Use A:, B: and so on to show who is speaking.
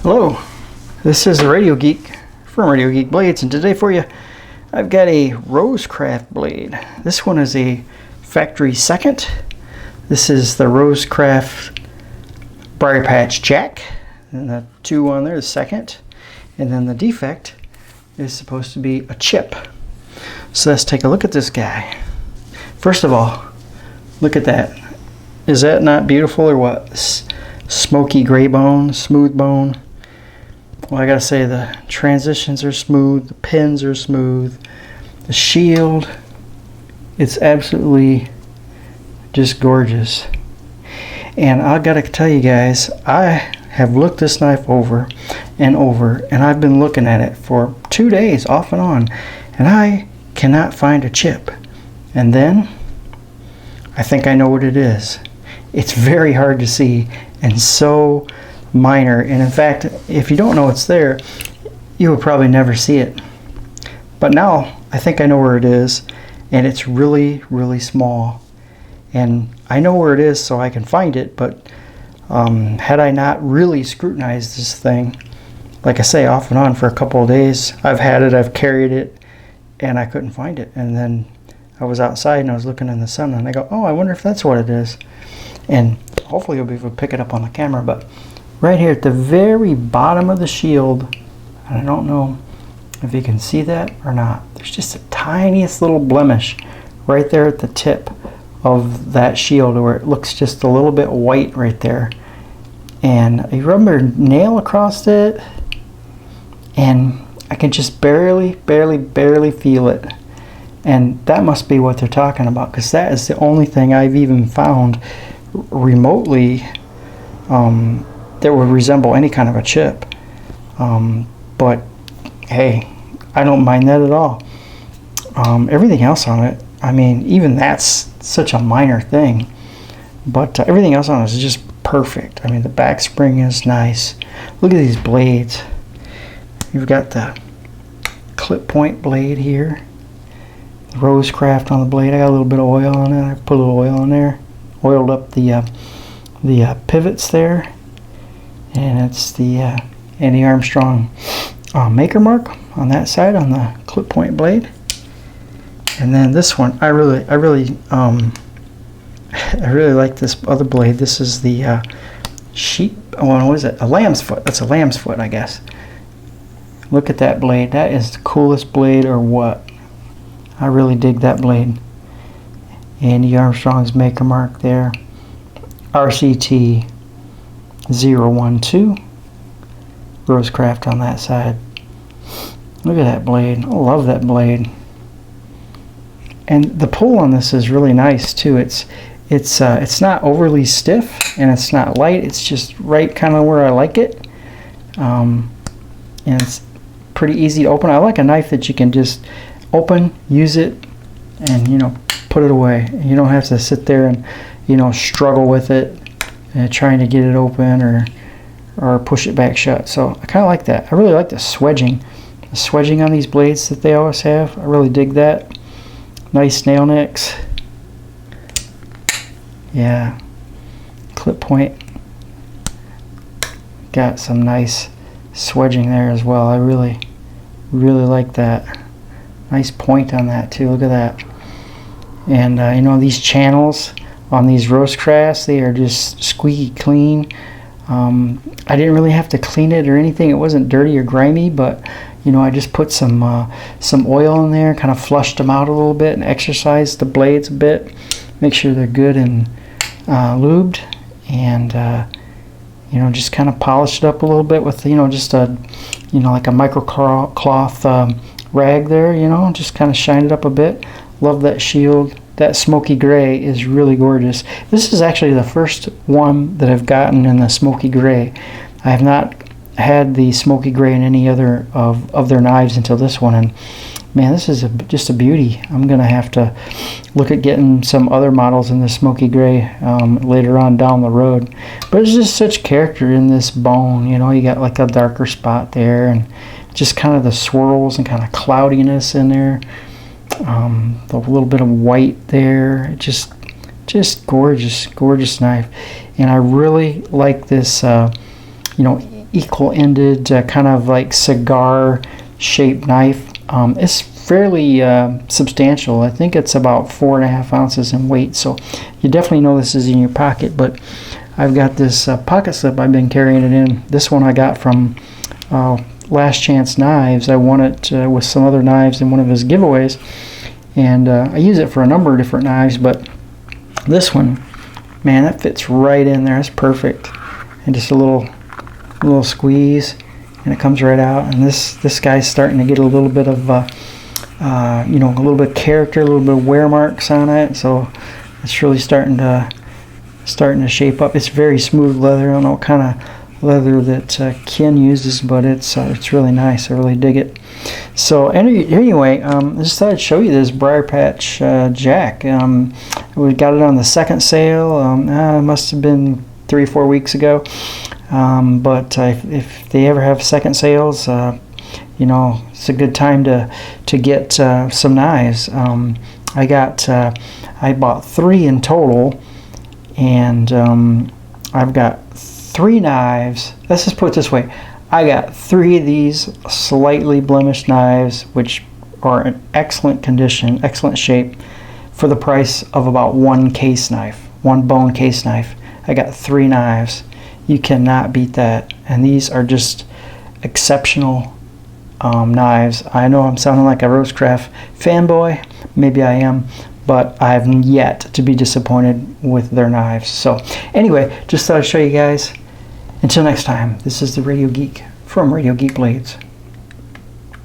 A: Hello, this is the Radio Geek from Radio Geek Blades, and today for you I've got a Rosecraft blade. This one is a factory second. This is the Rosecraft Briar Patch jack, and the two on there is second, and then the defect is supposed to be a chip. So let's take a look at this guy. First of all, look at that. Is that not beautiful or what? Smoky gray bone, smooth bone. Well, I gotta say the transitions are smooth, the pins are smooth, the shield, it's absolutely just gorgeous. And I gotta tell you guys, I have looked this knife over and over, and I've been looking at it for 2 days off and on, and I cannot find a chip. And then I think I know what it is. It's very hard to see and so minor, and in fact, if you don't know it's there, you will probably never see it. But now I think I know where it is, and it's really, really small. And I know where it is so I can find it, but had I not really scrutinized this thing, like I say, off and on for a couple of days, I've had it, I've carried it, and I couldn't find it. And then I was outside and I was looking in the sun, and I go, oh, I wonder if that's what it is. And hopefully you'll be able to pick it up on the camera, but right here at the very bottom of the shield, and I don't know if you can see that or not, there's just the tiniest little blemish right there at the tip of that shield where it looks just a little bit white right there. And you rub your nail across it, and I can just barely feel it. And that must be what they're talking about, because that is the only thing I've even found remotely that would resemble any kind of a chip. But hey, I don't mind that at all. Everything else on it, I mean, even that's such a minor thing, but everything else on it is just perfect. I mean, the back spring is nice. Look at these blades. You've got the clip point blade here, the Rosecraft on the blade. I got a little bit of oil on it. I put a little oil on there, oiled up the pivots there, and it's the Andy Armstrong maker mark on that side on the clip point blade. And then this one, I really like this other blade. This is the sheep. Oh, what is it? A lamb's foot. That's a lamb's foot, I guess. Look at that blade. That is the coolest blade, or what? I really dig that blade. Andy Armstrong's maker mark there. RCT012. Rosecraft on that side. Look at that blade. I love that blade. And the pull on this is really nice too. It's not overly stiff, and it's not light. It's just right kind of where I like it. And it's pretty easy to open. I like a knife that you can just open, use it, and put it away. You don't have to sit there and struggle with it, trying to get it open or push it back shut. So I kind of like that. I really like the swedging on these blades that they always have. I really dig that. Nice nail nicks. Yeah, clip point. Got some nice swedging there as well. I really like that. Nice point on that too. Look at that. And these channels on these Rosecrafts, they are just squeaky clean. I didn't really have to clean it or anything. It wasn't dirty or grimy, but I just put some oil in there, kind of flushed them out a little bit, and exercised the blades a bit, make sure they're good and lubed, and just kind of polished it up a little bit with just a like a microcloth rag there, just kind of shine it up a bit. Love that shield. That smoky gray is really gorgeous. This is actually the first one that I've gotten in the smoky gray. I have not had the smoky gray in any other of their knives until this one, and man, this is just a beauty. I'm gonna have to look at getting some other models in the smoky gray later on down the road. But there's just such character in this bone. You got like a darker spot there, and just kind of the swirls and kind of cloudiness in there. The little bit of white there. Just gorgeous knife. And I really like this equal-ended, kind of like cigar-shaped knife. It's fairly substantial. I think it's about 4.5 ounces in weight, so you definitely know this is in your pocket. But I've got this pocket slip I've been carrying it in. This one I got from Last Chance Knives. I won it with some other knives in one of his giveaways, and I use it for a number of different knives, but this one, man, that fits right in there. It's perfect. And just a little squeeze, and it comes right out. And this guy's starting to get a little bit of you know, a little bit of character, a little bit of wear marks on it. So it's really starting to shape up. It's very smooth leather. I don't know what kind of leather that Ken uses, but it's really nice. I really dig it. So anyway, I just thought I'd show you this Briarpatch jack. We got it on the second sale. It must have been 3 or 4 weeks ago. But if they ever have second sales, you know, it's a good time to get some knives. I bought 3 in total, and I've got 3 knives. Let's just put it this way. I got 3 of these slightly blemished knives, which are in excellent condition, excellent shape, for the price of about 1 case knife, 1 bone case knife. I got 3 knives. You cannot beat that. And these are just exceptional knives. I know I'm sounding like a Rosecraft fanboy. Maybe I am, but I have yet to be disappointed with their knives. So anyway, just thought I'd show you guys. Until next time, this is the Radio Geek from Radio Geek Blades.